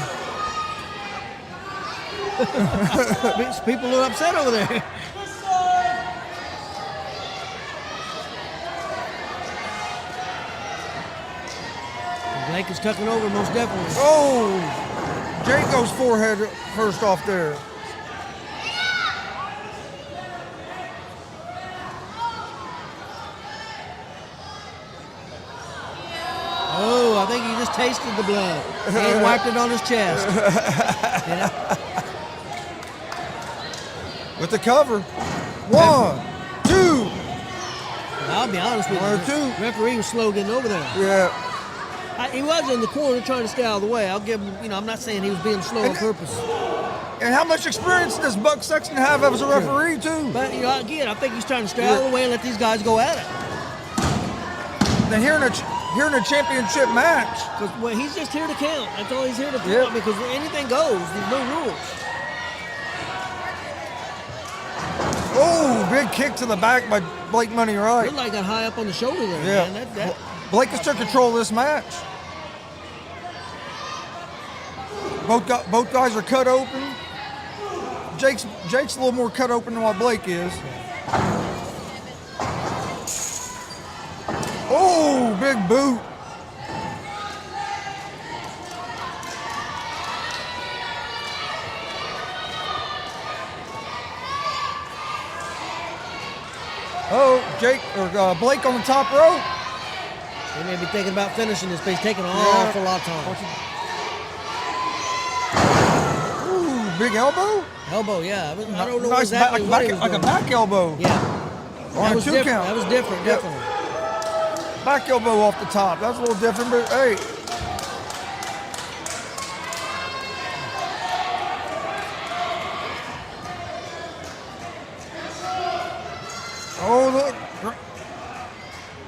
S4: People are upset over there. Blake is tucking over most definitely.
S1: Oh, Jake goes forehead first off there.
S4: Oh, I think he just tasted the blood and wiped it on his chest.
S1: With the cover. 1, 2,
S4: I'll be honest with
S1: One
S4: you.
S1: or two.
S4: The referee was slow getting over there.
S1: Yeah.
S4: He was in the corner trying to stay out of the way. I'll give him, you know, I'm not saying he was being slow on purpose.
S1: And how much experience does Buck Sexton have as a referee, too?
S4: But, you know, again, I think he's trying to stay out of the way and let these guys go at it.
S1: Then here in a championship match.
S4: Because, well, he's just here to count. That's all he's here to count.
S1: Yep.
S4: Because anything goes. There's no rules.
S1: Oh, big kick to the back by Blake Money Wright.
S4: Looked like got high up on the shoulder there,
S1: Yeah.
S4: man. That
S1: Blake has took control of this match. Both guys are cut open. Jake's a little more cut open than what Blake is. Oh, big boot. Oh, Blake on the top rope.
S4: He may be thinking about finishing this, but he's taking an awful lot of time.
S1: Ooh, big elbow.
S4: Elbow, yeah. I don't know
S1: Nice
S4: exactly what he was
S1: like a
S4: doing.
S1: back elbow.
S4: Yeah.
S1: On
S4: That
S1: a
S4: was
S1: 2
S4: different.
S1: count.
S4: That was different,
S1: Yep.
S4: definitely.
S1: Back elbow off the top. That's a little different, but hey. Oh, look.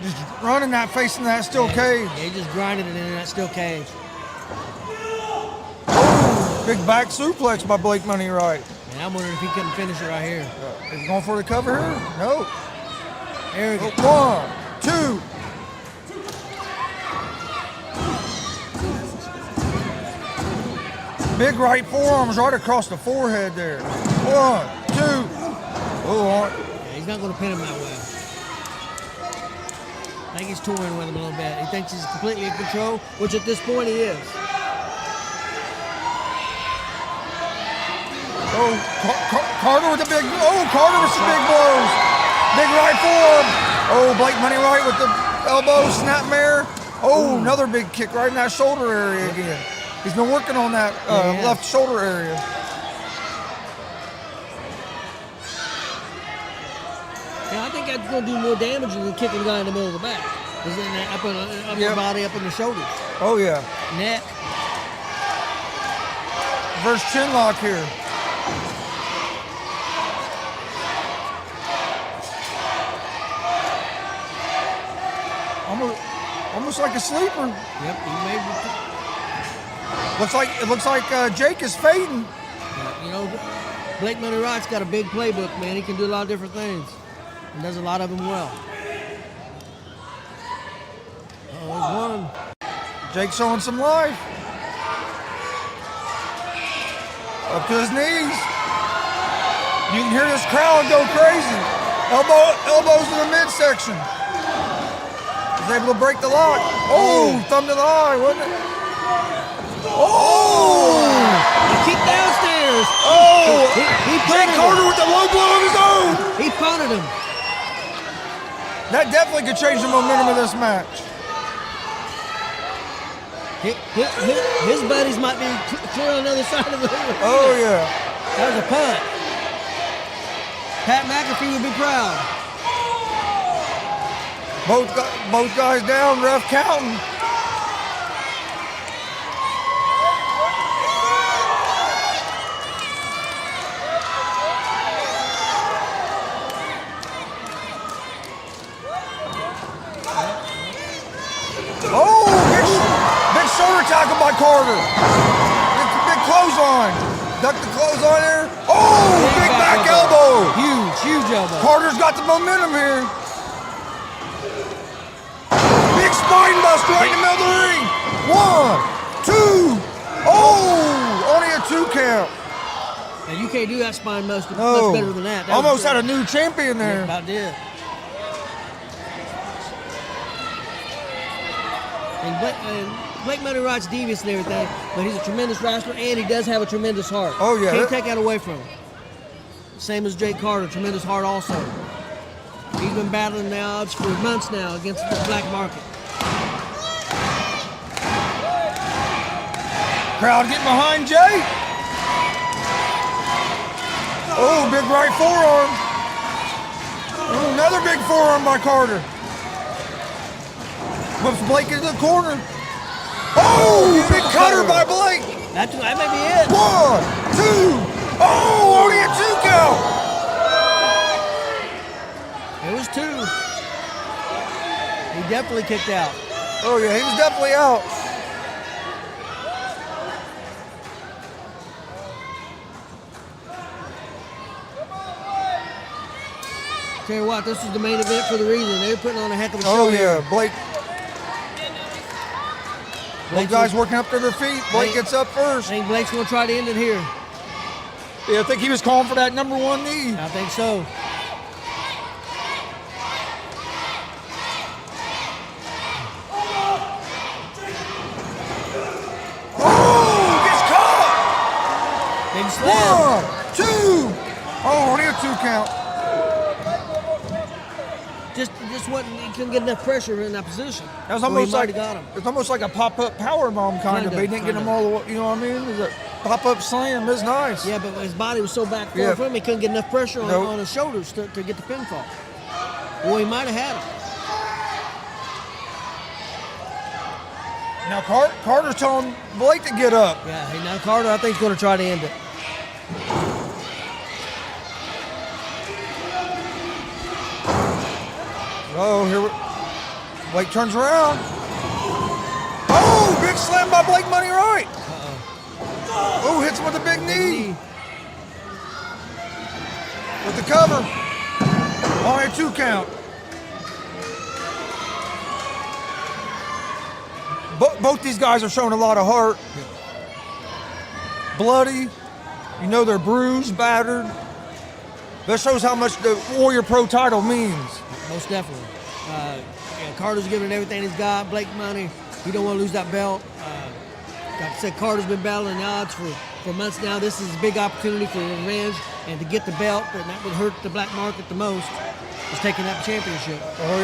S1: Just running that, facing that steel cage.
S4: Yeah, he just grinded it in that steel cage.
S1: Big back suplex by Blake Money Wright.
S4: And I'm wondering if he couldn't finish it right here.
S1: Is he going for the cover here? No.
S4: There we go.
S1: 1, 2. Big right forearms right across the forehead there. 1, 2. Oh,
S4: Yeah, he's not going to pin him that way. I think he's toying with him a little bit. He thinks he's completely in control, which at this point he is.
S1: oh, Carter with the big. Oh, Carter with some big blows. Big right forearm. Oh, Blake Money Wright with the elbow, snapmare. Oh, another big kick right in that shoulder area again. He's been working on that left shoulder area.
S4: Yeah, I think that's going to do more damage than kicking the guy in the middle of the back. Is in that upper body, up in the shoulders.
S1: Oh, yeah.
S4: Neck.
S1: Reverse chin lock here. Almost like a sleeper.
S4: Yep, he made it.
S1: It looks like Jake is fading.
S4: You know, Blake Money Wright's got a big playbook, man. He can do a lot of different things. And does a lot of them well. Oh, there's one.
S1: Jake showing some life. Up to his knees. You can hear this crowd go crazy. Elbows in the midsection. He's able to break the lock. Oh, thumb to the eye, wasn't it? Oh!
S4: He kicked downstairs.
S1: Oh!
S4: He
S1: Jake
S4: punted
S1: Carter
S4: him.
S1: with the low blow of his own.
S4: He punted him.
S1: That definitely could change the momentum of this match.
S4: His buddies might be clear on the other side of the ring.
S1: Oh, yeah.
S4: That was a punt. Pat McAfee would be proud.
S1: Both guys down, ref counting. Oh, big shoulder tackle by Carter. Big clothesline. Duck the clothesline there. Oh, big back elbow.
S4: Huge elbow.
S1: Carter's got the momentum here. Big spine buster right in the middle of the ring. 1, 2. Oh, only a 2 count.
S4: And you can't do that spine much
S1: No.
S4: better than that.
S1: Almost had a new champion there.
S4: About did. And Blake Money Wright's devious and everything, but he's a tremendous wrestler and he does have a tremendous heart.
S1: Oh, yeah.
S4: Can't take that away from him. Same as Jake Carter, tremendous heart also. He's been battling the odds for months now against the black market.
S1: Crowd getting behind Jay. Oh, big right forearm. Oh, another big forearm by Carter. Whips Blake into the corner. Oh, big cutter by Blake.
S4: That may be it.
S1: 1, 2. Oh, only a 2 count.
S4: It was 2. He definitely kicked out.
S1: Oh yeah, he was definitely out.
S4: Tell you what, this was the main event for the reason. They were putting on a heck of a show.
S1: Oh
S4: here.
S1: yeah, Blake. Both guys working up to their feet. Blake gets up
S4: I
S1: first.
S4: think Blake's going to try to end it here.
S1: Yeah, I think he was calling for that number 1 knee.
S4: I think so.
S1: Oh, gets caught.
S4: Big slam.
S1: 1, 2. Oh, only a 2 count.
S4: Just wasn't, he couldn't get enough pressure in that position.
S1: That was
S4: Or he
S1: almost
S4: might
S1: like
S4: have got him.
S1: it's almost like a pop-up power bomb kind of.
S4: Kinda,
S1: They didn't get him
S4: kinda.
S1: all the way. You know what I mean? It was a pop-up slam is nice.
S4: Yeah, but his body was so back far
S1: Yeah.
S4: from him, he couldn't get enough pressure
S1: Nope.
S4: on his shoulders to get the pinfall. Well, he might have had him.
S1: Now Carter's telling Blake to get up.
S4: Yeah, hey, now Carter, I think, is going to try to end it.
S1: Oh, Blake turns around. Oh, big slam by Blake Money Right. Oh, hits him with a big knee. With the cover. Only a 2 count. Both these guys are showing a lot of heart. Bloody. You know they're bruised, battered. That shows how much the Warrior Pro title means.
S4: Most definitely. Yeah, Carter's giving it everything he's got. Blake Money, he don't want to lose that belt. Like I said, Carter's been battling the odds for months now. This is a big opportunity for revenge and to get the belt, and that would hurt the black market the most, is taking that championship.
S1: Oh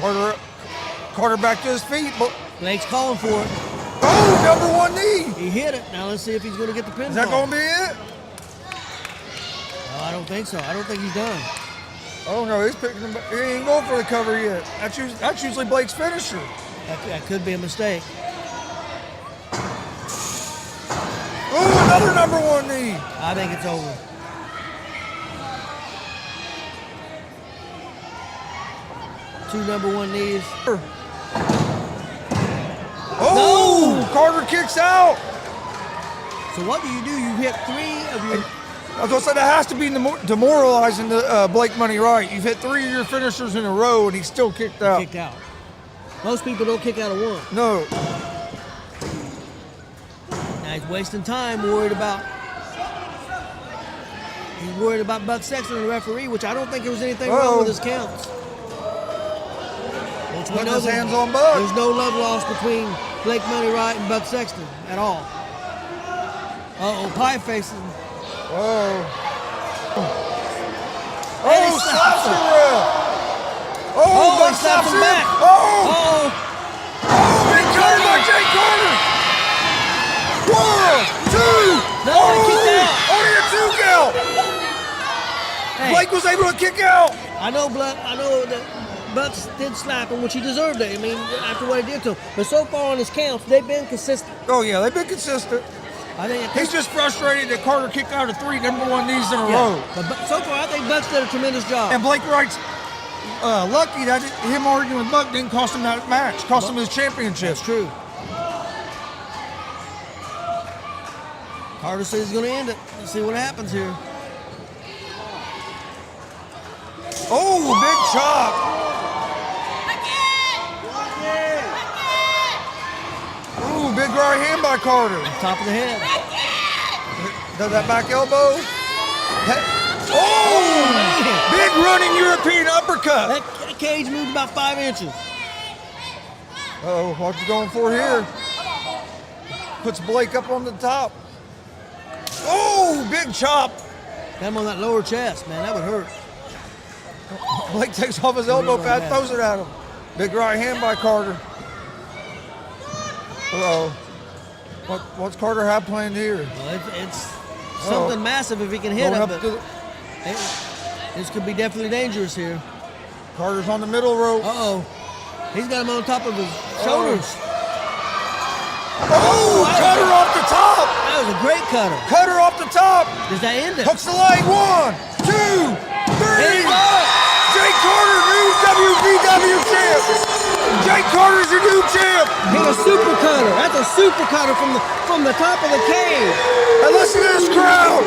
S1: yeah. Carter back to his feet.
S4: Blake's calling for it.
S1: Oh, number 1 knee.
S4: He hit it. Now let's see if he's going to get the pinfall.
S1: Is that going to be it?
S4: No, I don't think so. I don't think he's done.
S1: Oh no, he's picking him. He ain't going for the cover yet. That's usually Blake's finisher.
S4: That could be a mistake.
S1: Oh, another number 1 knee.
S4: I think it's over. Two number 1 knees.
S1: Oh,
S4: No.
S1: Carter kicks out.
S4: So what do? You hit 3 of your...
S1: I was gonna say that has to be demoralizing to Blake Money Right. You've hit 3 of your finishers in a row, and he's still kicked out.
S4: kicked out. Most people don't kick out of 1.
S1: No.
S4: Now he's wasting time, worried about Buck Sexton and the referee, which I don't think there was anything wrong with his counts. Which we
S1: Putting
S4: know
S1: his
S4: that
S1: hands on Buck.
S4: There's no love lost between Blake Money Right and Buck Sexton at all. Pie facing.
S1: Oh.
S4: And he
S1: Oh,
S4: slaps
S1: slaps the
S4: him.
S1: ref. Oh,
S4: He
S1: Buck
S4: slaps
S1: slaps
S4: him
S1: him.
S4: back.
S1: Oh, big cutter by Jay Carter. 1, 2.
S4: No, he kicked out.
S1: Only a 2 count.
S4: Hey,
S1: Blake was able to kick out.
S4: I know that Bucks did slap him, which he deserved it. I mean, after what he did to him. But so far on his counts, they've been consistent.
S1: Oh yeah, they've been consistent.
S4: I think
S1: He's just frustrated that Carter kicked out of 3 number 1 knees in a row.
S4: But so far, I think Bucks did a tremendous job.
S1: And Blake Wright's lucky that him arguing with Buck didn't cost him that match, cost him his championship.
S4: That's true. Carter says he's going to end it. Let's see what happens here.
S1: Oh, big chop. Ooh, big right hand by Carter.
S4: Top of the head.
S1: Does that back elbow? Oh,
S4: man.
S1: big running European uppercut.
S4: That cage moved about 5 inches.
S1: Oh, what's he going for here? Puts Blake up on the top. Oh, big chop.
S4: Got him on that lower chest, man. That would hurt.
S1: Blake takes off his elbow pad, throws it at him. Big right hand by Carter. Uh-oh. What's Carter have planned here?
S4: Well, it's something massive if he can hit
S1: Going
S4: it,
S1: up
S4: but
S1: to
S4: this could be definitely dangerous here.
S1: Carter's on the middle rope.
S4: Uh-oh. He's got him on top of his shoulders.
S1: Oh, cutter off the top.
S4: That was a great cutter.
S1: Cutter off the top.
S4: Does that end it?
S1: Hooks the leg. 1, 2, 3.
S4: There you go.
S1: Jake Carter, new WVW champ. Jake Carter's your new champ.
S4: Hit a super cutter. That's a super cutter from the top of the cage.
S1: And listen to this crowd.